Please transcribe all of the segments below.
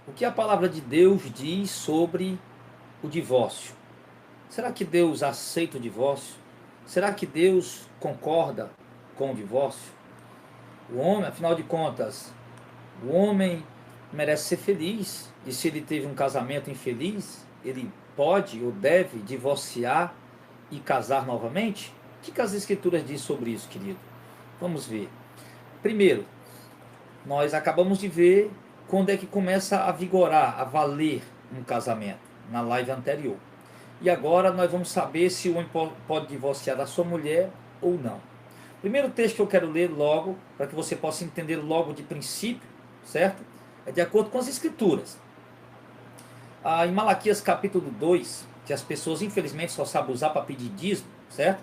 O que a palavra de Deus diz sobre o divórcio? Será que Deus aceita o divórcio? Será que Deus concorda com o divórcio? O homem, afinal de contas, o homem merece ser feliz. E se ele teve um casamento infeliz, ele pode ou deve divorciar e casar novamente? O que as Escrituras dizem sobre isso, querido? Vamos ver. Primeiro, nós acabamos de ver quando é que começa a vigorar, a valer um casamento, na live anterior. E agora nós vamos saber se o homem pode divorciar da sua mulher ou não. Primeiro texto que eu quero ler logo, para que você possa entender logo de princípio, certo? É de acordo com as Escrituras. Em Malaquias capítulo 2, que as pessoas infelizmente só sabem usar para pedir dízimo, certo?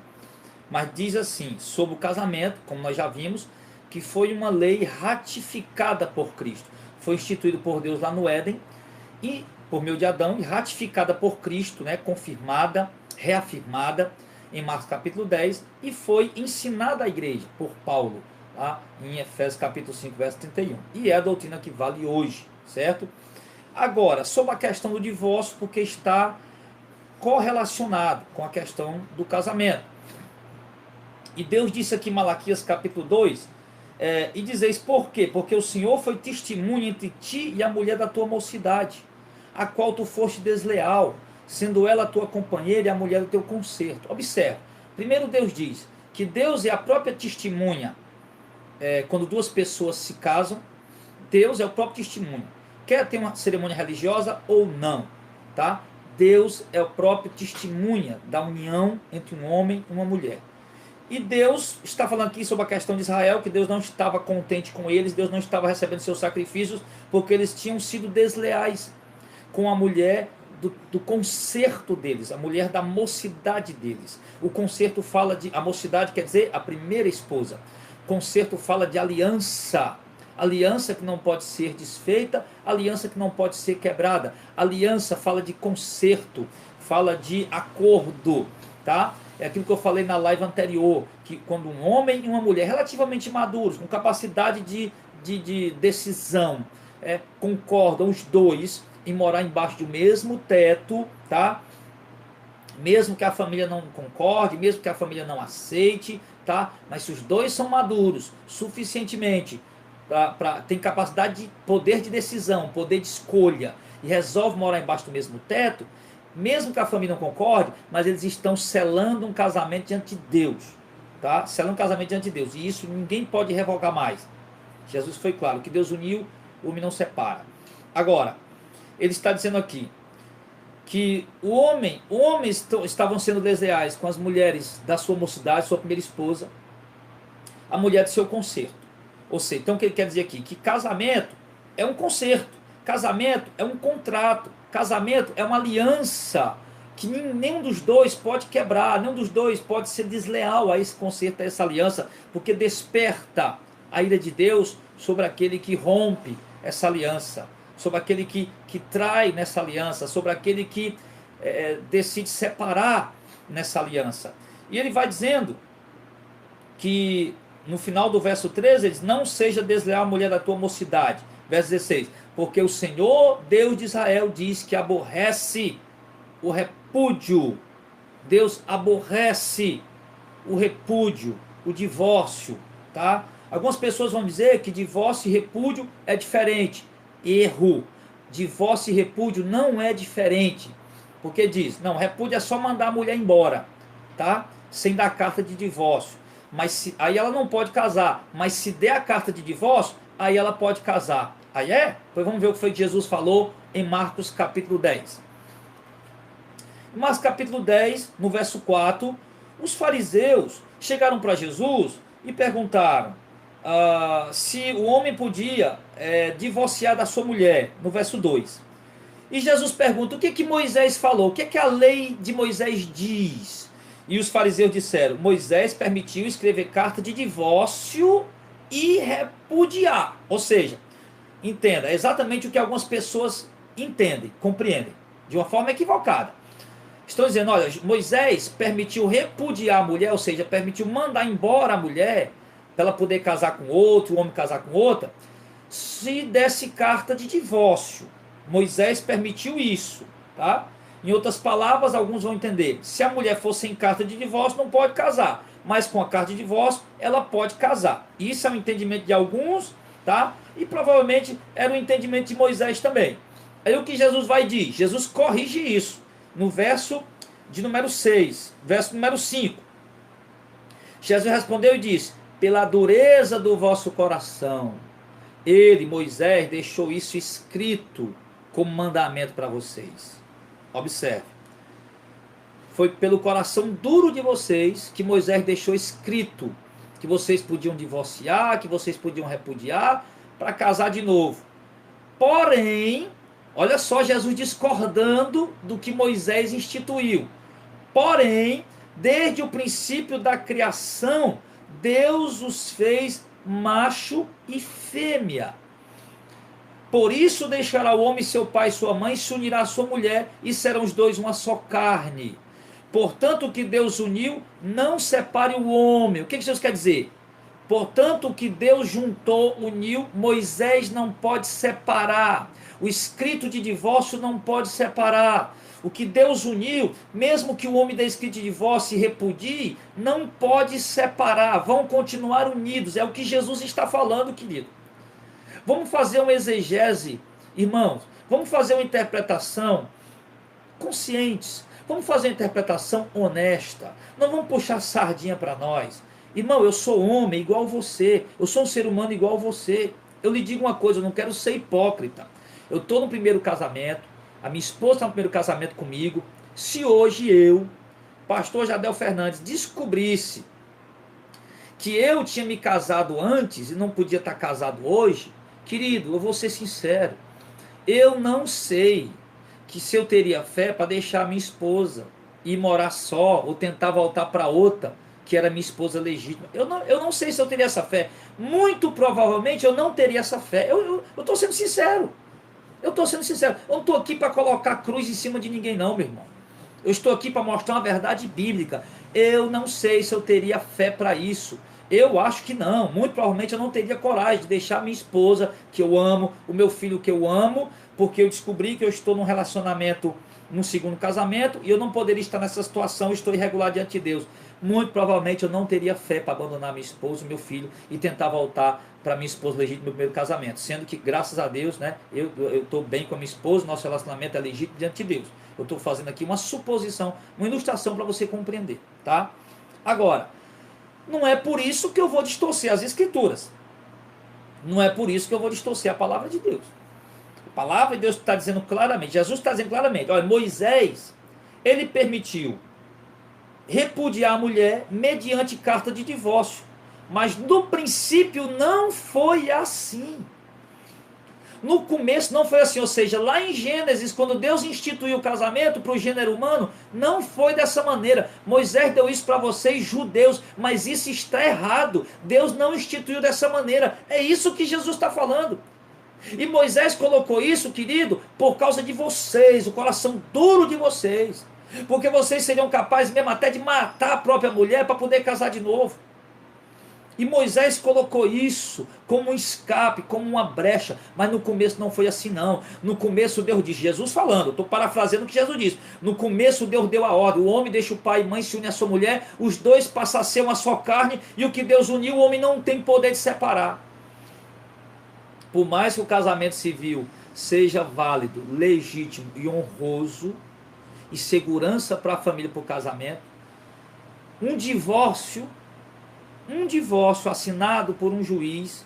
Mas diz assim, sobre o casamento, como nós já vimos, que foi uma lei ratificada por Cristo. Foi instituído por Deus lá no Éden, e por meio de Adão, e ratificada por Cristo, né, confirmada, reafirmada em Marcos capítulo 10, e foi ensinada à igreja por Paulo, lá em Efésios capítulo 5, verso 31. E é a doutrina que vale hoje, certo? Agora, sobre a questão do divórcio, porque está correlacionado com a questão do casamento. E Deus disse aqui em Malaquias capítulo 2, e dizeis por quê? Porque o Senhor foi testemunha entre ti e a mulher da tua mocidade, a qual tu foste desleal, sendo ela a tua companheira e a mulher do teu conserto. Observe, primeiro Deus diz que Deus é a própria testemunha, quando duas pessoas se casam, Deus é o próprio testemunho. Quer ter uma cerimônia religiosa ou não, tá? Deus é o próprio testemunha da união entre um homem e uma mulher. E Deus está falando aqui sobre a questão de Israel, que Deus não estava contente com eles, Deus não estava recebendo seus sacrifícios, porque eles tinham sido desleais com a mulher do concerto deles, a mulher da mocidade deles. O concerto fala de, a mocidade quer dizer a primeira esposa. Concerto fala de aliança, aliança que não pode ser desfeita, aliança que não pode ser quebrada. Aliança fala de concerto, fala de acordo, tá? É aquilo que eu falei na live anterior, que quando um homem e uma mulher relativamente maduros, com capacidade de decisão, concordam os dois em morar embaixo do mesmo teto, tá? Mesmo que a família não concorde, mesmo que a família não aceite, tá? Mas se os dois são maduros suficientemente, tem capacidade de poder de decisão, poder de escolha, e resolve morar embaixo do mesmo teto, mesmo que a família não concorde, mas eles estão selando um casamento diante de Deus, tá? Selando um casamento diante de Deus, e isso ninguém pode revogar mais. Jesus foi claro, que Deus uniu, o homem não separa. Agora, ele está dizendo aqui que homens estavam sendo desleais com as mulheres da sua mocidade, sua primeira esposa, a mulher do seu concerto. Ou seja, então o que ele quer dizer aqui? Que casamento é um concerto, casamento é um contrato, casamento é uma aliança que nenhum dos dois pode quebrar, nenhum dos dois pode ser desleal a esse concerto, a essa aliança, porque desperta a ira de Deus sobre aquele que rompe essa aliança, sobre aquele que trai nessa aliança, sobre aquele que decide separar nessa aliança. E ele vai dizendo que no final do verso 13, ele diz: não seja desleal a mulher da tua mocidade. Verso 16, porque o Senhor Deus de Israel diz que aborrece o repúdio. Deus aborrece o repúdio, o divórcio, tá? Algumas pessoas vão dizer que divórcio e repúdio é diferente. Erro. Divórcio e repúdio não é diferente. Porque diz, não, repúdio é só mandar a mulher embora, tá? Sem dar carta de divórcio. Mas aí ela não pode casar. Mas se der a carta de divórcio, aí ela pode casar. Aí Pois vamos ver o que foi que Jesus falou em Marcos capítulo 10. Em Marcos capítulo 10, no verso 4, os fariseus chegaram para Jesus e perguntaram se o homem podia divorciar da sua mulher, no verso 2. E Jesus pergunta, o que Moisés falou? O que a lei de Moisés diz? E os fariseus disseram, Moisés permitiu escrever carta de divórcio e repudiar. Ou seja, entenda, é exatamente o que algumas pessoas entendem, compreendem, de uma forma equivocada. Estão dizendo, olha, Moisés permitiu repudiar a mulher, ou seja, permitiu mandar embora a mulher, para ela poder casar com outro, o homem casar com outra, se desse carta de divórcio. Moisés permitiu isso, tá? Em outras palavras, alguns vão entender, se a mulher for sem carta de divórcio, não pode casar, mas com a carta de divórcio, ela pode casar. Isso é o entendimento de alguns, tá? E provavelmente era o entendimento de Moisés também. Aí o que Jesus vai dizer? Jesus corrige isso, no verso de número 6, verso número 5. Jesus respondeu e disse: pela dureza do vosso coração, ele, Moisés, deixou isso escrito como mandamento para vocês. Observe. Foi pelo coração duro de vocês que Moisés deixou escrito que vocês podiam divorciar, que vocês podiam repudiar para casar de novo. Porém, olha só Jesus discordando do que Moisés instituiu. Porém, desde o princípio da criação, Deus os fez macho e fêmea. Por isso deixará o homem seu pai e sua mãe, se unirá à sua mulher, e serão os dois uma só carne. Portanto, o que Deus uniu, não separe o homem. O que Jesus quer dizer? Portanto, o que Deus juntou, uniu, Moisés não pode separar. O escrito de divórcio não pode separar. O que Deus uniu, mesmo que o homem dê escrito de divórcio e repudie, não pode separar. Vão continuar unidos. É o que Jesus está falando, querido. Vamos fazer uma exegese, irmãos. Vamos fazer uma interpretação consciente. Vamos fazer uma interpretação honesta. Não vamos puxar sardinha para nós. Irmão, eu sou homem igual você. Eu sou um ser humano igual você. Eu lhe digo uma coisa, eu não quero ser hipócrita. Eu estou no primeiro casamento. A minha esposa está no primeiro casamento comigo. Se hoje eu, pastor Jadel Fernandes, descobrisse que eu tinha me casado antes e não podia estar casado hoje, querido, eu vou ser sincero, eu não sei que se eu teria fé para deixar minha esposa ir morar só ou tentar voltar para outra que era minha esposa legítima. Eu não sei se eu teria essa fé. Muito provavelmente eu não teria essa fé. Eu estou sendo sincero. Eu estou sendo sincero. Eu não estou aqui para colocar cruz em cima de ninguém não, meu irmão. Eu estou aqui para mostrar uma verdade bíblica. Eu não sei se eu teria fé para isso. Eu acho que não. Muito provavelmente eu não teria coragem de deixar minha esposa, que eu amo, o meu filho que eu amo, porque eu descobri que eu estou num relacionamento, num segundo casamento, e eu não poderia estar nessa situação, eu estou irregular diante de Deus. Muito provavelmente eu não teria fé para abandonar minha esposa, meu filho, e tentar voltar para minha esposa legítima no meu primeiro casamento. Sendo que, graças a Deus, né, eu estou bem com a minha esposa, nosso relacionamento é legítimo diante de Deus. Eu estou fazendo aqui uma suposição, uma ilustração para você compreender, tá? Agora, não é por isso que eu vou distorcer as escrituras. Não é por isso que eu vou distorcer a palavra de Deus. A palavra de Deus está dizendo claramente, Jesus está dizendo claramente, olha, Moisés, ele permitiu repudiar a mulher mediante carta de divórcio. Mas no princípio não foi assim. No começo não foi assim, ou seja, lá em Gênesis, quando Deus instituiu o casamento para o gênero humano, não foi dessa maneira. Moisés deu isso para vocês, judeus, mas isso está errado. Deus não instituiu dessa maneira. É isso que Jesus está falando. E Moisés colocou isso, querido, por causa de vocês, o coração duro de vocês. Porque vocês seriam capazes mesmo até de matar a própria mulher para poder casar de novo. E Moisés colocou isso como um escape, como uma brecha. Mas no começo não foi assim não. No começo Deus disse, Jesus falando, estou parafraseando o que Jesus disse. No começo Deus deu a ordem, o homem deixa o pai e mãe, se une à sua mulher, os dois passam a ser uma só carne, e o que Deus uniu, o homem não tem poder de separar. Por mais que o casamento civil seja válido, legítimo e honroso, e segurança para a família, para o casamento, um divórcio assinado por um juiz,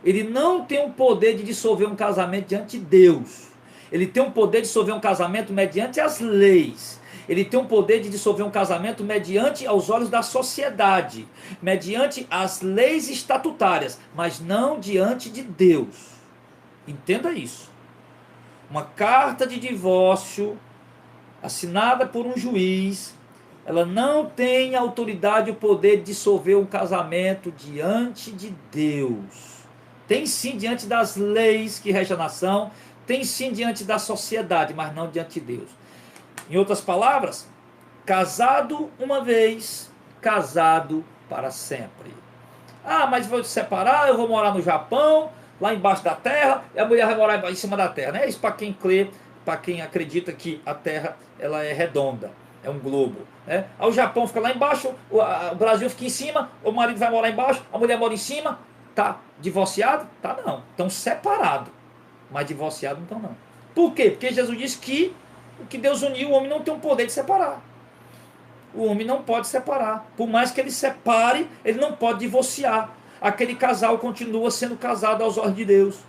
ele não tem o poder de dissolver um casamento diante de Deus. Ele tem o poder de dissolver um casamento mediante as leis. Ele tem o poder de dissolver um casamento mediante aos olhos da sociedade, mediante as leis estatutárias, mas não diante de Deus. Entenda isso. Uma carta de divórcio assinada por um juiz, ela não tem autoridade e o poder de dissolver um casamento diante de Deus. Tem sim diante das leis que regem a nação, tem sim diante da sociedade, mas não diante de Deus. Em outras palavras, casado uma vez, casado para sempre. Ah, mas vou separar, eu vou morar no Japão, lá embaixo da terra, e a mulher vai morar em cima da terra, né? Isso para quem crê, para quem acredita que a terra ela é redonda, é um globo, né? Aí o Japão fica lá embaixo, o Brasil fica em cima, o marido vai morar embaixo, a mulher mora em cima. Tá divorciado? Tá não, estão separados, mas divorciado não estão não. Por quê? Porque Jesus disse que o que Deus uniu, o homem não tem o poder de separar. O homem não pode separar. Por mais que ele separe, ele não pode divorciar. Aquele casal continua sendo casado aos olhos de Deus.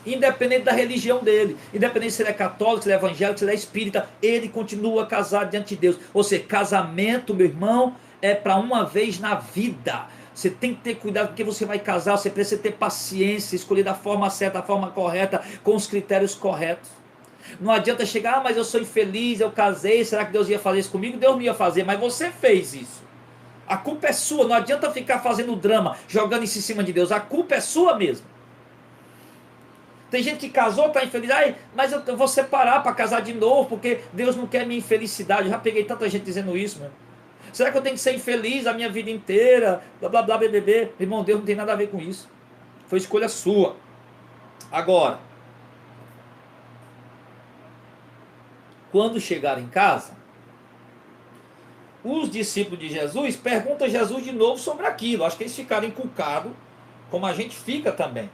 Independente da religião dele. Independente se ele é católico, se ele é evangélico, se ele é espírita. Ele continua casado diante de Deus. Ou seja, casamento, meu irmão, é para uma vez na vida. Você tem que ter cuidado porque você vai casar. Você precisa ter paciência, escolher da forma certa, da forma correta, com os critérios corretos. Não adianta chegar, mas eu sou infeliz, eu casei, será que Deus ia fazer isso comigo? Deus não ia fazer, mas você fez isso. A culpa é sua, não adianta ficar fazendo drama, jogando isso em cima de Deus, a culpa é sua mesmo. Tem gente que casou, está infeliz, mas eu vou separar para casar de novo, porque Deus não quer minha infelicidade. Eu já peguei tanta gente dizendo isso, meu. Será que eu tenho que ser infeliz a minha vida inteira? Blá blá blá, BBB. Irmão, Deus não tem nada a ver com isso. Foi escolha sua. Agora, quando chegaram em casa, os discípulos de Jesus perguntam a Jesus de novo sobre aquilo. Acho que eles ficaram encucados, como a gente fica também,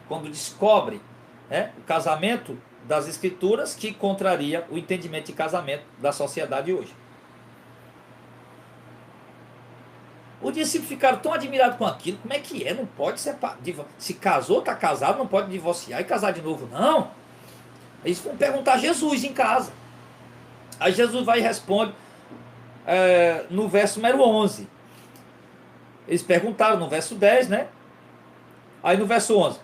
quando descobre, né, o casamento das Escrituras que contraria o entendimento de casamento da sociedade hoje. Os discípulos ficaram tão admirados com aquilo. Como é que é? Não pode separar. Se casou, está casado, não pode divorciar e casar de novo, não. Eles vão perguntar a Jesus em casa. Aí Jesus vai e responde no verso número 11. Eles perguntaram no verso 10, né? Aí no verso 11,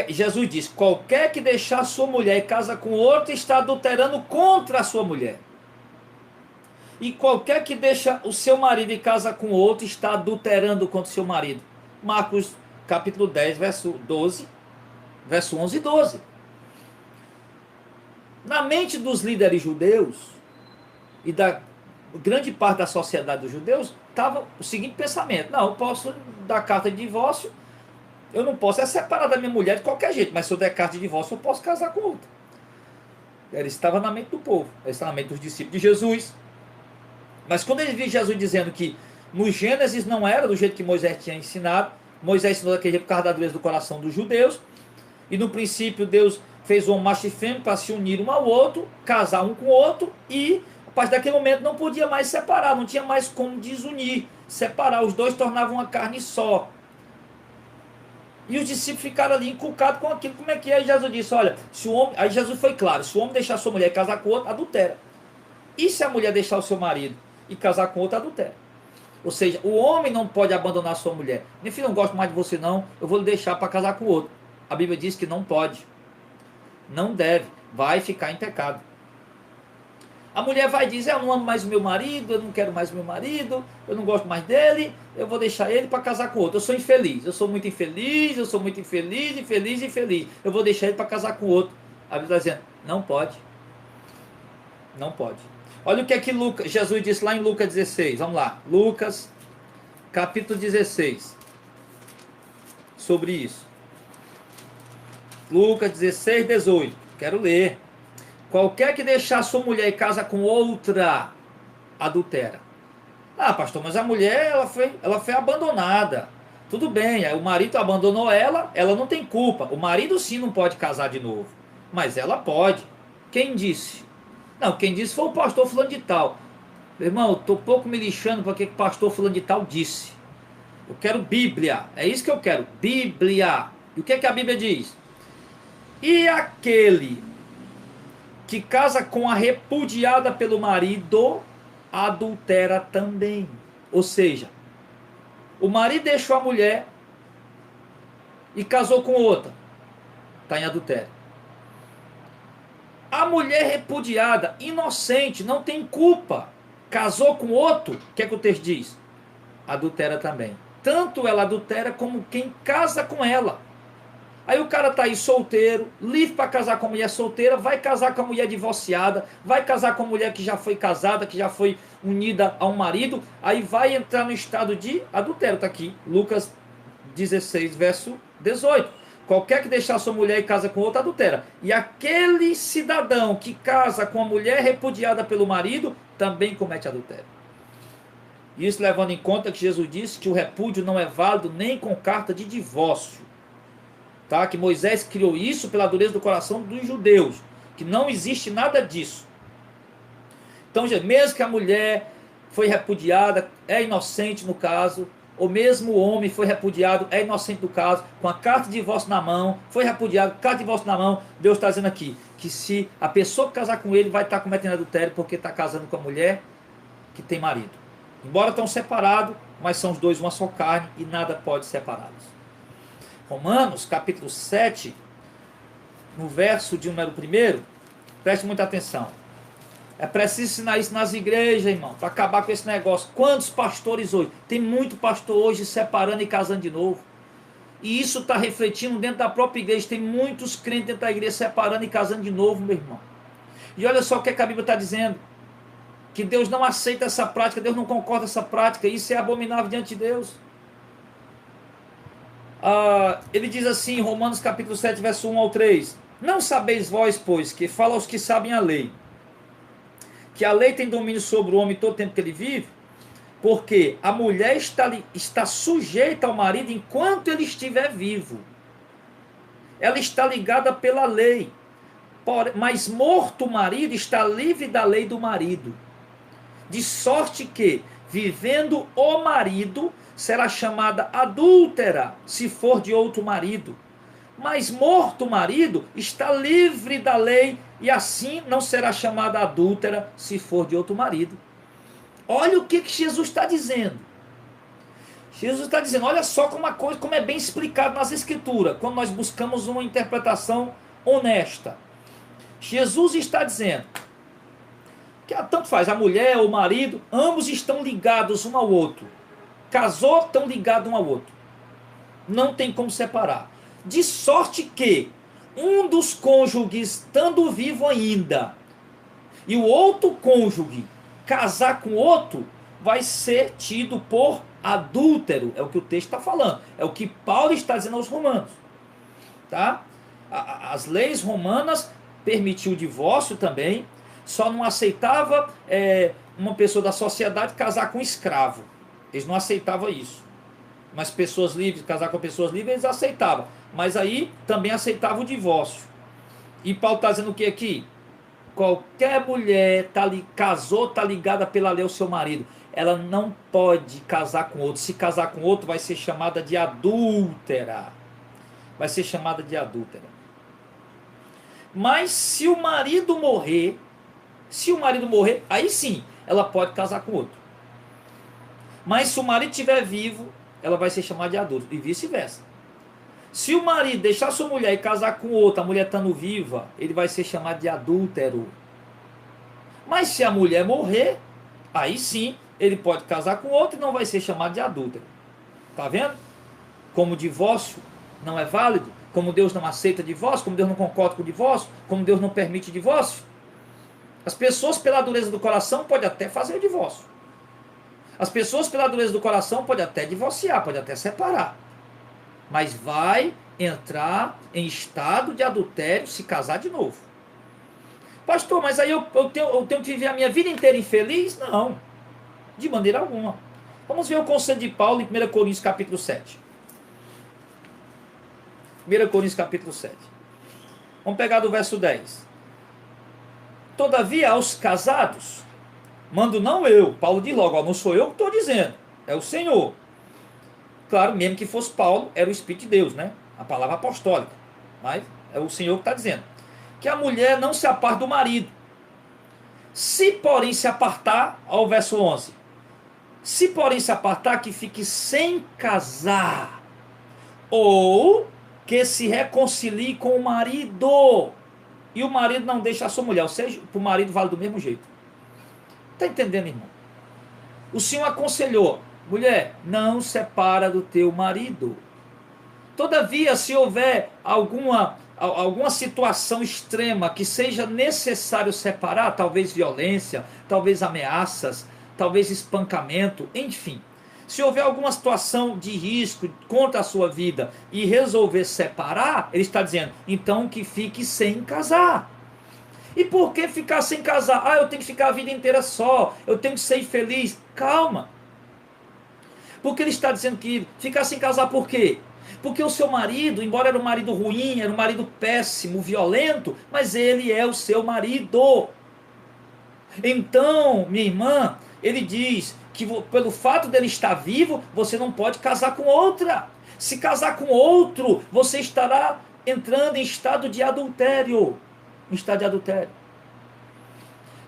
Jesus diz: qualquer que deixar sua mulher e casa com outro está adulterando contra a sua mulher. E qualquer que deixa o seu marido e casa com outro está adulterando contra o seu marido. Marcos capítulo 10, verso 12, verso 11 e 12. Na mente dos líderes judeus e da grande parte da sociedade dos judeus estava o seguinte pensamento: não, eu posso dar carta de divórcio, eu não posso separar da minha mulher de qualquer jeito, mas se eu der carta de divórcio eu posso casar com outra. Ele estava na mente do povo, ele estava na mente dos discípulos de Jesus. Mas quando eles viram Jesus dizendo que no Gênesis não era do jeito que Moisés tinha ensinado, Moisés ensinou daquele jeito por causa da dureza do coração dos judeus, e no princípio Deus fez um macho e fêmea para se unir um ao outro, casar um com o outro, e a partir daquele momento não podia mais separar, não tinha mais como desunir, separar, os dois tornavam uma carne só. E os discípulos ficaram ali inculcados com aquilo. Como é que é? E Jesus disse: olha, se o homem, aí Jesus foi claro: se o homem deixar sua mulher e casar com outro, adultera. E se a mulher deixar o seu marido e casar com outro, adultera? Ou seja, o homem não pode abandonar a sua mulher. Meu filho, não gosto mais de você não, eu vou lhe deixar para casar com outro. A Bíblia diz que não pode, não deve, vai ficar em pecado. A mulher vai dizer: eu não amo mais o meu marido, eu não quero mais o meu marido, eu não gosto mais dele, eu vou deixar ele para casar com outro. Eu sou infeliz, eu sou muito infeliz, eu sou muito infeliz, infeliz, infeliz. Eu vou deixar ele para casar com outro. A Bíblia está dizendo: não pode. Não pode. Olha o que é que Jesus disse lá em Lucas 16. Vamos lá. Lucas, capítulo 16. Sobre isso. Lucas 16, 18. Quero ler. Qualquer que deixar sua mulher e casa com outra, adultera. Ah, pastor, mas a mulher ela foi abandonada. Tudo bem, aí o marido abandonou ela, ela não tem culpa. O marido sim não pode casar de novo, mas ela pode. Quem disse? Não, quem disse foi o pastor fulano de tal. Meu irmão, eu estou pouco me lixando para o que o pastor fulano de tal disse. Eu quero Bíblia, é isso que eu quero, Bíblia. E o que é que a Bíblia diz? E aquele que casa com a repudiada pelo marido, adultera também. Ou seja, o marido deixou a mulher e casou com outra, está em adultério. A mulher repudiada, inocente, não tem culpa, casou com outro, o que é que o texto diz? Adultera também. Tanto ela adultera como quem casa com ela. Aí o cara tá aí solteiro, livre para casar com a mulher solteira, vai casar com a mulher divorciada, vai casar com a mulher que já foi casada, que já foi unida a um marido, aí vai entrar no estado de adultério. Tá aqui, Lucas 16, verso 18. Qualquer que deixar sua mulher e casa com outra, adultera. E aquele cidadão que casa com a mulher repudiada pelo marido, também comete adultério. Isso levando em conta que Jesus disse que o repúdio não é válido nem com carta de divórcio. Tá? Que Moisés criou isso pela dureza do coração dos judeus. Que não existe nada disso. Então, mesmo que a mulher foi repudiada, é inocente no caso, ou mesmo o homem foi repudiado, é inocente do caso, com a carta de divórcio na mão, foi repudiado, carta de divórcio na mão, Deus está dizendo aqui, que se a pessoa que casar com ele vai estar cometendo adultério, porque está casando com a mulher que tem marido. Embora estão separados, mas são os dois uma só carne, e nada pode separá-los. Romanos, capítulo 7, no verso de número 1, preste muita atenção. É preciso ensinar isso nas igrejas, irmão, para acabar com esse negócio. Quantos pastores hoje? Tem muito pastor hoje separando e casando de novo. E isso está refletindo dentro da própria igreja. Tem muitos crentes dentro da igreja separando e casando de novo, meu irmão. E olha só o que a Bíblia está dizendo. Que Deus não aceita essa prática, Deus não concorda com essa prática. Isso é abominável diante de Deus. Ele diz assim, em Romanos capítulo 7, verso 1 ao 3. Não sabeis vós, pois, que fala aos que sabem a lei, que a lei tem domínio sobre o homem todo o tempo que ele vive, porque a mulher está sujeita ao marido enquanto ele estiver vivo. Ela está ligada pela lei. Mas morto o marido, está livre da lei do marido. De sorte que, vivendo o marido, será chamada adúltera, se for de outro marido. Mas morto o marido, está livre da lei, e assim não será chamada adúltera, se for de outro marido. Olha o que Jesus está dizendo. Jesus está dizendo, olha só como é bem explicado nas Escrituras, quando nós buscamos uma interpretação honesta. Jesus está dizendo que tanto faz, a mulher ou o marido, ambos estão ligados um ao outro. Casou, estão ligados um ao outro. Não tem como separar. De sorte que um dos cônjuges, estando vivo ainda, e o outro cônjuge casar com outro, vai ser tido por adúltero. É o que o texto está falando. É o que Paulo está dizendo aos romanos. Tá? As leis romanas permitiam o divórcio também, só não aceitava uma pessoa da sociedade casar com um escravo. Eles não aceitavam isso. Mas pessoas livres, casar com pessoas livres, eles aceitavam. Mas aí também aceitavam o divórcio. E Paulo está dizendo o que aqui? Qualquer mulher casou, está ligada pela lei ao seu marido. Ela não pode casar com outro. Se casar com outro, vai ser chamada de adúltera. Vai ser chamada de adúltera. Mas se o marido morrer, aí sim, ela pode casar com outro. Mas se o marido estiver vivo, ela vai ser chamada de adúltera. E vice-versa. Se o marido deixar sua mulher e casar com outra, a mulher estando viva, ele vai ser chamado de adúltero. Mas se a mulher morrer, aí sim, ele pode casar com outra e não vai ser chamado de adúltero. Tá vendo? Como o divórcio não é válido, como Deus não aceita divórcio, como Deus não concorda com o divórcio, como Deus não permite divórcio. As pessoas, pela dureza do coração, podem até fazer o divórcio. As pessoas, pela dureza do coração, podem até divorciar, podem até separar. Mas vai entrar em estado de adultério se casar de novo. Pastor, mas aí eu tenho que viver a minha vida inteira infeliz? Não, de maneira alguma. Vamos ver o conselho de Paulo em 1 Coríntios capítulo 7. 1 Coríntios capítulo 7. Vamos pegar do verso 10. Todavia aos casados, mando não eu, Paulo diz logo, não sou eu que estou dizendo, é o Senhor. Claro, mesmo que fosse Paulo, era o Espírito de Deus, né? A palavra apostólica. Mas é o Senhor que está dizendo. Que a mulher não se aparte do marido. Se, porém, se apartar, ao verso 11. Se, porém, se apartar, que fique sem casar. Ou que se reconcilie com o marido. E o marido não deixa a sua mulher. Ou seja, para o marido vale do mesmo jeito. Está entendendo, irmão? O Senhor aconselhou. Mulher, não separa do teu marido. Todavia, se houver alguma situação extrema que seja necessário separar, talvez violência, talvez ameaças, talvez espancamento, enfim. Se houver alguma situação de risco contra a sua vida e resolver separar, ele está dizendo, então que fique sem casar. E por que ficar sem casar? Ah, eu tenho que ficar a vida inteira só, eu tenho que ser infeliz. Calma. Porque ele está dizendo que ficar sem casar por quê? Porque o seu marido, embora era um marido ruim, era um marido péssimo, violento, mas ele é o seu marido. Então, minha irmã, ele diz que pelo fato dele estar vivo, você não pode casar com outra. Se casar com outro, você estará entrando em estado de adultério. Em estado de adultério.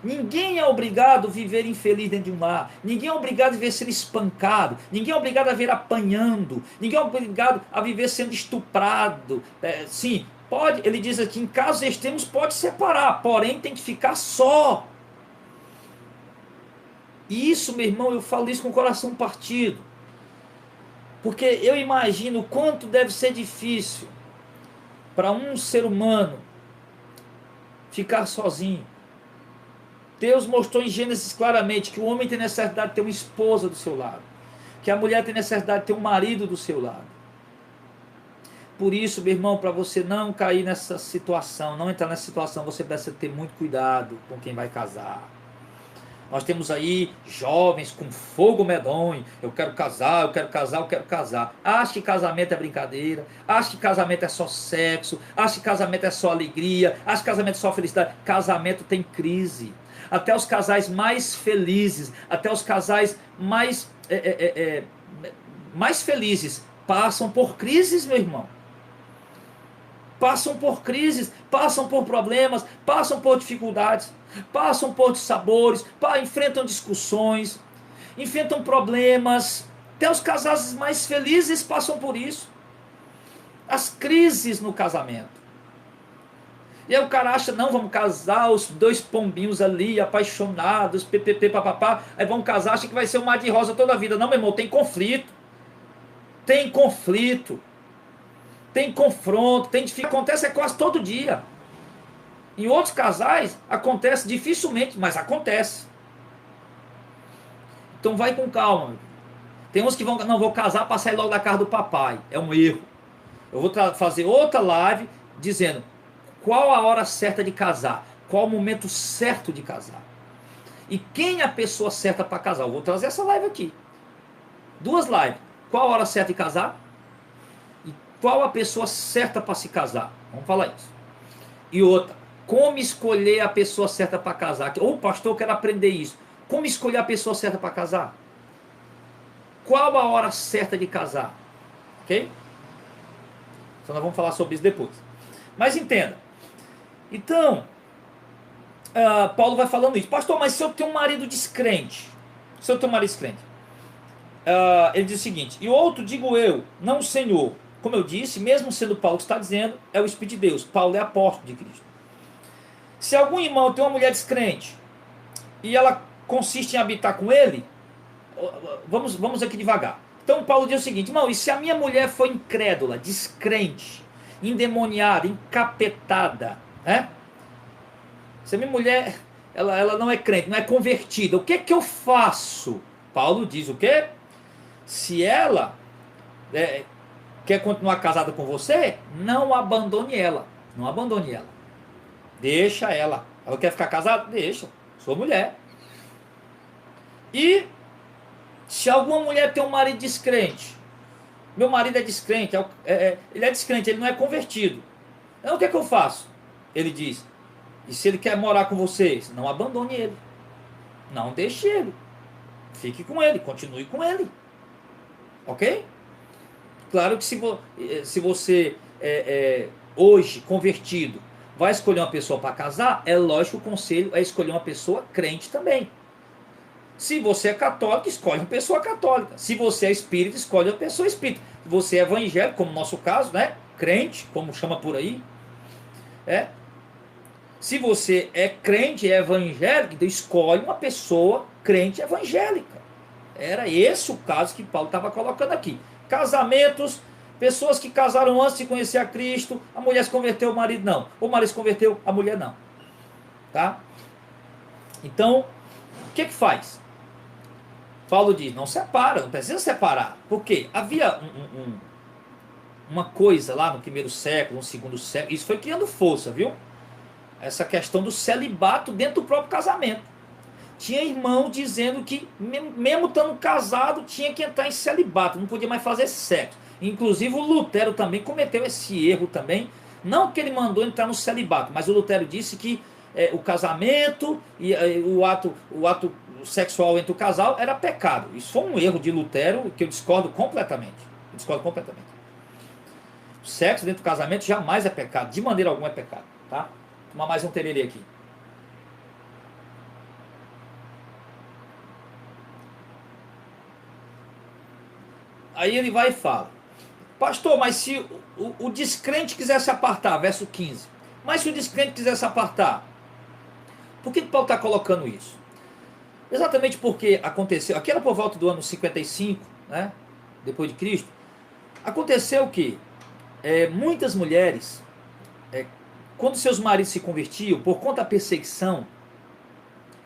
Ninguém é obrigado a viver infeliz dentro de um lar. Ninguém é obrigado a viver sendo espancado. Ninguém é obrigado a viver apanhando. Ninguém é obrigado a viver sendo estuprado. Sim, pode, ele diz aqui, em casos extremos pode separar, porém tem que ficar só. E isso, meu irmão, eu falo isso com o coração partido. Porque eu imagino o quanto deve ser difícil para um ser humano ficar sozinho. Deus mostrou em Gênesis claramente que o homem tem necessidade de ter uma esposa do seu lado, que a mulher tem necessidade de ter um marido do seu lado. Por isso, meu irmão, para você não cair nessa situação, não entrar nessa situação, você precisa ter muito cuidado com quem vai casar. Nós temos aí jovens com fogo medonho, eu quero casar, eu quero casar, eu quero casar. Acha que casamento é brincadeira, acha que casamento é só sexo, acha que casamento é só alegria, acha que casamento é só felicidade. Casamento tem crise. Até os casais mais felizes, até os casais mais felizes passam por crises, meu irmão. Passam por crises, passam por problemas, passam por dificuldades, passam por dissabores, enfrentam discussões, enfrentam problemas. Até os casais mais felizes passam por isso. As crises no casamento. E aí o cara acha, não, vamos casar, os dois pombinhos ali, apaixonados, ppp, papapá, aí vão casar, acha que vai ser um mar de rosa toda a vida. Não, meu irmão, tem conflito. Tem conflito. Tem confronto, tem dificuldade, acontece quase todo dia. Em outros casais, acontece dificilmente, mas acontece. Então vai com calma. Tem uns que vão, não, vou casar para sair logo da casa do papai. É um erro. Eu vou fazer outra live dizendo qual a hora certa de casar, qual o momento certo de casar. E quem é a pessoa certa para casar. Eu vou trazer essa live aqui. 2 lives. Qual a hora certa de casar? Qual a pessoa certa para se casar? Vamos falar isso. E outra, como escolher a pessoa certa para casar? Ô pastor, eu quero aprender isso. Como escolher a pessoa certa para casar? Qual a hora certa de casar? Ok? Então nós vamos falar sobre isso depois. Mas entenda. Então, Paulo vai falando isso. Pastor, mas se eu tenho um marido descrente? Se eu tenho um marido descrente? Ele diz o seguinte, e outro digo eu, não o Senhor. Como eu disse, mesmo sendo Paulo que está dizendo, é o Espírito de Deus. Paulo é apóstolo de Cristo. Se algum irmão tem uma mulher descrente e ela consiste em habitar com ele, vamos aqui devagar. Então Paulo diz o seguinte, irmão, e se a minha mulher for incrédula, descrente, endemoniada, encapetada, né? Se a minha mulher, ela não é crente, não é convertida, o que que eu faço? Paulo diz o quê? Se ela quer continuar casada com você, não abandone ela. Não abandone ela. Deixa ela. Ela quer ficar casada? Deixa. Sou mulher. E se alguma mulher tem um marido descrente, meu marido é descrente, ele é descrente, ele não é convertido. Então o que é que eu faço? Ele diz, e se ele quer morar com vocês, não abandone ele. Não deixe ele. Fique com ele, continue com ele. Ok? Claro que se você hoje convertido vai escolher uma pessoa para casar, é lógico que o conselho é escolher uma pessoa crente também. Se você é católico, escolhe uma pessoa católica. Se você é espírita, escolhe uma pessoa espírita. Se você é evangélico, como no nosso caso, né? Crente, como chama por aí. Se você é crente, é evangélico, então escolhe uma pessoa crente evangélica. Era esse o caso que Paulo estava colocando aqui. Casamentos, pessoas que casaram antes de conhecer a Cristo, a mulher se converteu, o marido não. O marido se converteu, a mulher não. Tá? Então, o que faz? Paulo diz, não separa, não precisa separar. Por quê? Havia uma coisa lá no primeiro século, no segundo século, isso foi criando força, viu? Essa questão do celibato dentro do próprio casamento. Tinha irmão dizendo que, mesmo estando casado, tinha que entrar em celibato, não podia mais fazer sexo. Inclusive o Lutero também cometeu esse erro também. Não que ele mandou entrar no celibato, mas o Lutero disse que o casamento e o ato sexual entre o casal era pecado. Isso foi um erro de Lutero que eu discordo completamente. Eu discordo completamente. O sexo dentro do casamento jamais é pecado, de maneira alguma é pecado. Tá? Vou tomar mais um tererê aqui. Aí ele vai e fala, pastor, mas se o descrente quiser se apartar, verso 15, mas se o descrente quiser se apartar, por que Paulo está colocando isso? Exatamente porque aconteceu, aqui era por volta do ano 55, né, depois de Cristo, aconteceu que muitas mulheres, quando seus maridos se convertiam, por conta da perseguição,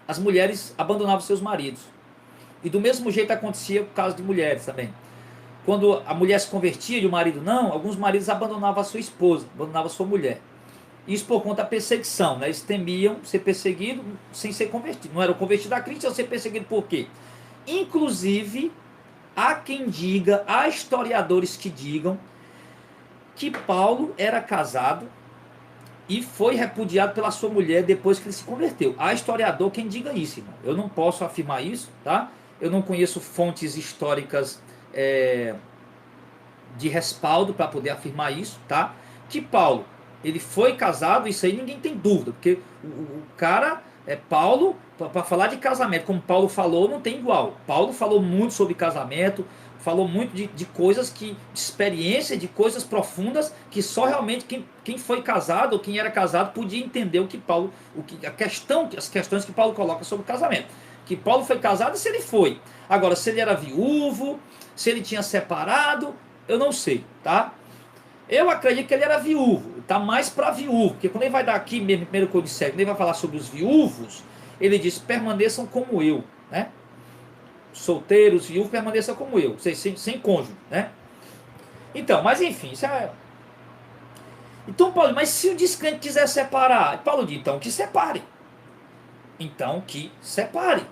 as mulheres abandonavam seus maridos. E do mesmo jeito acontecia por causa de mulheres também. Quando a mulher se convertia e o marido não, alguns maridos abandonavam a sua esposa, abandonavam a sua mulher. Isso por conta da perseguição, né? Eles temiam ser perseguidos sem ser convertidos. Não eram convertidos a Cristo, iam ser perseguidos por quê? Inclusive, há quem diga, há historiadores que digam que Paulo era casado e foi repudiado pela sua mulher depois que ele se converteu. Há historiador quem diga isso, irmão. Eu não posso afirmar isso, tá? Eu não conheço fontes históricas de respaldo para poder afirmar isso, tá? Que Paulo, ele foi casado, isso aí ninguém tem dúvida, porque o cara, Paulo, para falar de casamento, como Paulo falou, não tem igual. Paulo falou muito sobre casamento, falou muito de coisas de experiência, de coisas profundas, que só realmente quem foi casado ou quem era casado podia entender o que Paulo, as questões que Paulo coloca sobre o casamento. Que Paulo foi casado e se ele foi. Agora, se ele era viúvo, se ele tinha separado, eu não sei, tá? Eu acredito que ele era viúvo, tá mais para viúvo, porque quando ele vai dar aqui mesmo, em 1 Coríntios 7, quando ele vai falar sobre os viúvos, ele diz, permaneçam como eu, né? Solteiros, viúvos, permaneçam como eu, sem cônjuge, né? Então, mas enfim, isso é... Então, Paulo, mas se o descrente quiser separar, Paulo diz, então que separe. Então que separe.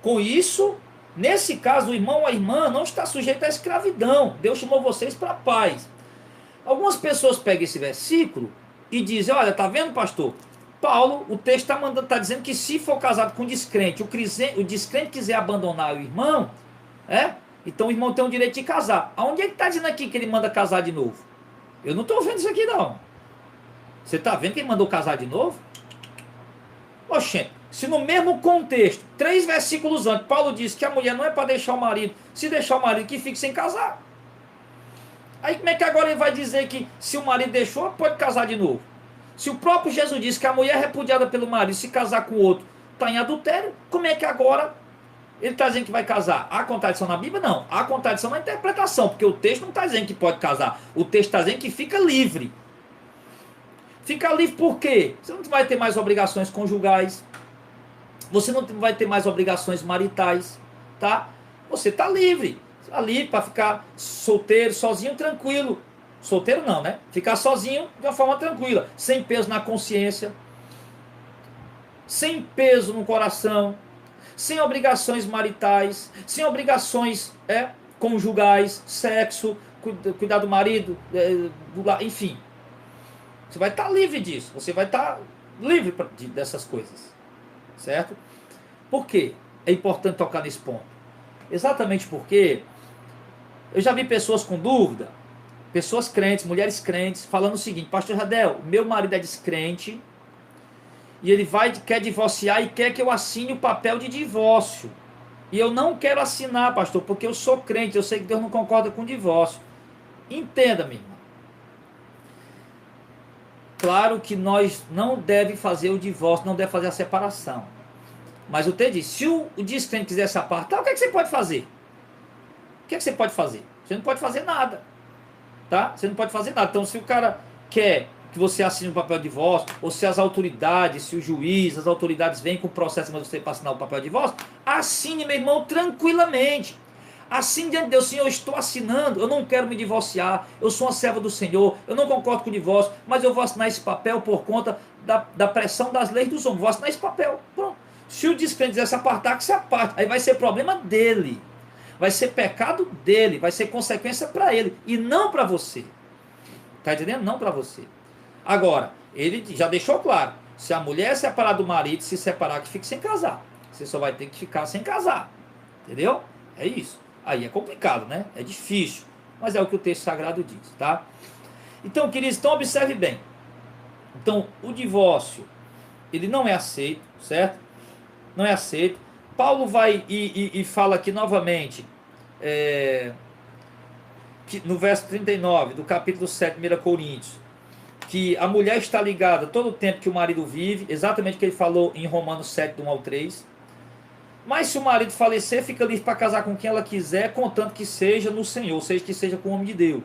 Com isso, nesse caso, o irmão ou a irmã não está sujeito à escravidão. Deus chamou vocês para a paz. Algumas pessoas pegam esse versículo e dizem, olha, tá vendo, pastor? Paulo, o texto está dizendo que se for casado com descrente, o descrente quiser abandonar o irmão, então o irmão tem o direito de casar. Aonde é que está dizendo aqui que ele manda casar de novo? Eu não estou vendo isso aqui, não. Você está vendo que ele mandou casar de novo? Oxente, se no mesmo contexto, 3 versículos antes, Paulo diz que a mulher não é para deixar o marido, se deixar o marido que fique sem casar. Aí como é que agora ele vai dizer que se o marido deixou, pode casar de novo? Se o próprio Jesus disse que a mulher repudiada pelo marido, se casar com outro, está em adultério, como é que agora ele está dizendo que vai casar? Há contradição na Bíblia? Não. Há contradição na interpretação, porque o texto não está dizendo que pode casar. O texto está dizendo que fica livre. Fica livre por quê? Você não vai ter mais obrigações conjugais. Você não vai ter mais obrigações maritais, tá? Você está livre. Está livre para ficar solteiro, sozinho, tranquilo. Solteiro não, né? Ficar sozinho de uma forma tranquila. Sem peso na consciência. Sem peso no coração. Sem obrigações maritais. Sem obrigações conjugais, sexo, cuidar do marido, enfim. Você vai estar livre disso. Você vai estar livre dessas coisas. Certo? Por quê? É importante tocar nesse ponto. Exatamente porque eu já vi pessoas com dúvida, pessoas crentes, mulheres crentes, falando o seguinte, pastor Jadel, meu marido é descrente e ele quer divorciar e quer que eu assine o papel de divórcio. E eu não quero assinar, pastor, porque eu sou crente, eu sei que Deus não concorda com o divórcio. Entenda, minha irmã. Claro que nós não devemos fazer o divórcio, não devemos fazer a separação. Mas o texto diz, se o descrente quiser se apartar, o que é que você pode fazer? O que é que você pode fazer? Você não pode fazer nada. Tá? Você não pode fazer nada. Então, se o cara quer que você assine o papel de divórcio, ou se as autoridades, se o juiz, as autoridades vêm com o processo, mas você para assinar o papel de divórcio, assine, meu irmão, tranquilamente. Assim diante de Deus, Senhor, eu estou assinando, eu não quero me divorciar, eu sou uma serva do Senhor, eu não concordo com o divórcio, mas eu vou assinar esse papel por conta da pressão das leis dos homens, vou assinar esse papel, pronto. Se o descrente quiser se apartar, que se aparte, aí vai ser problema dele, vai ser pecado dele, vai ser consequência para ele, e não para você, está entendendo? Não para você. Agora, ele já deixou claro, se a mulher separar do marido, se separar, que fique sem casar, você só vai ter que ficar sem casar, entendeu? É isso. Aí é complicado, né? É difícil. Mas é o que o texto sagrado diz, tá? Então, queridos, então observe bem. Então, o divórcio, ele não é aceito, certo? Não é aceito. Paulo vai e fala aqui novamente, que no verso 39 do capítulo 7, 1 Coríntios, que a mulher está ligada todo o tempo que o marido vive, exatamente o que ele falou em Romanos 7, do 1 ao 3. Mas se o marido falecer, fica livre para casar com quem ela quiser, contanto que seja no Senhor, ou seja, que seja com o homem de Deus.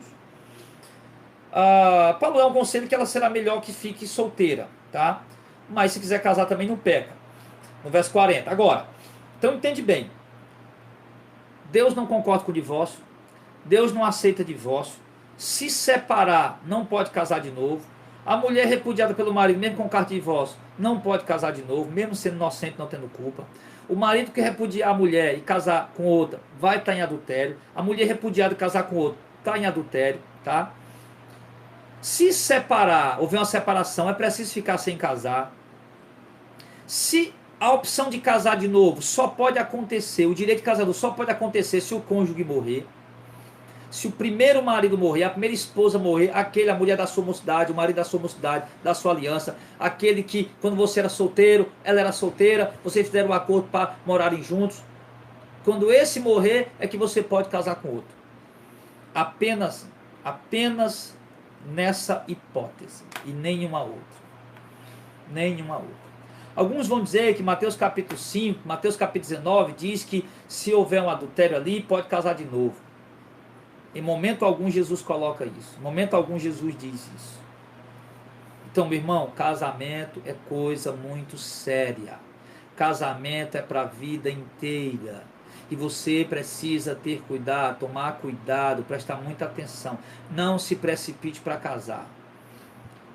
Paulo é um conselho que ela será melhor que fique solteira, tá? Mas se quiser casar também não peca. No verso 40. Agora, então entende bem. Deus não concorda com o divórcio. Deus não aceita divórcio. Se separar, não pode casar de novo. A mulher repudiada pelo marido, mesmo com carta de divórcio, não pode casar de novo, mesmo sendo inocente, não tendo culpa. O marido que repudiar a mulher e casar com outra, vai estar em adultério. A mulher repudiada e casar com outro, está em adultério, tá? Se separar, houver uma separação, é preciso ficar sem casar. Se a opção de casar de novo só pode acontecer, o direito de casamento só pode acontecer se o cônjuge morrer. Se o primeiro marido morrer, a primeira esposa morrer, a mulher da sua mocidade, o marido da sua mocidade, da sua aliança, aquele que quando você era solteiro, ela era solteira, vocês fizeram um acordo para morarem juntos. Quando esse morrer, é que você pode casar com outro. Apenas nessa hipótese e nenhuma outra. Nenhuma outra. Alguns vão dizer que Mateus capítulo 5, Mateus capítulo 19 diz que se houver um adultério ali, pode casar de novo. Em momento algum Jesus coloca isso. Em momento algum Jesus diz isso. Então, meu irmão, casamento é coisa muito séria. Casamento é para a vida inteira. E você precisa ter cuidado, tomar cuidado, prestar muita atenção. Não se precipite para casar.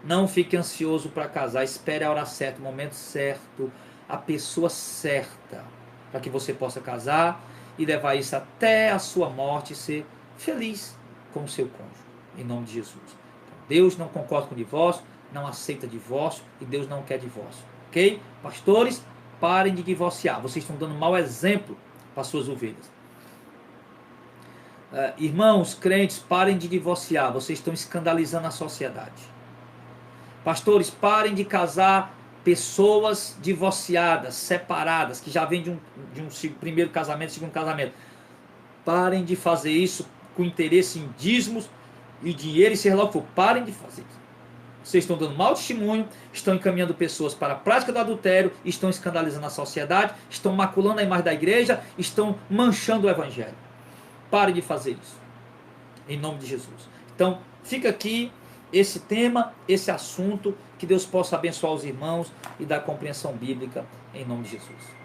Não fique ansioso para casar. Espere a hora certa, o momento certo, a pessoa certa, para que você possa casar e levar isso até a sua morte e ser feliz com o seu cônjuge, em nome de Jesus. Então, Deus não concorda com o divórcio, não aceita divórcio e Deus não quer divórcio, ok? Pastores, parem de divorciar, vocês estão dando mau exemplo para suas ovelhas. Irmãos, crentes, parem de divorciar, vocês estão escandalizando a sociedade. Pastores, parem de casar pessoas divorciadas, separadas, que já vêm de um primeiro casamento, segundo casamento. Parem de fazer isso com interesse em dízimos e dinheiro e ser lá o que for. Parem de fazer isso. Vocês estão dando mau testemunho, estão encaminhando pessoas para a prática do adultério, estão escandalizando a sociedade, estão maculando a imagem da igreja, estão manchando o evangelho. Parem de fazer isso. Em nome de Jesus. Então, fica aqui esse tema, esse assunto, que Deus possa abençoar os irmãos e dar compreensão bíblica em nome de Jesus.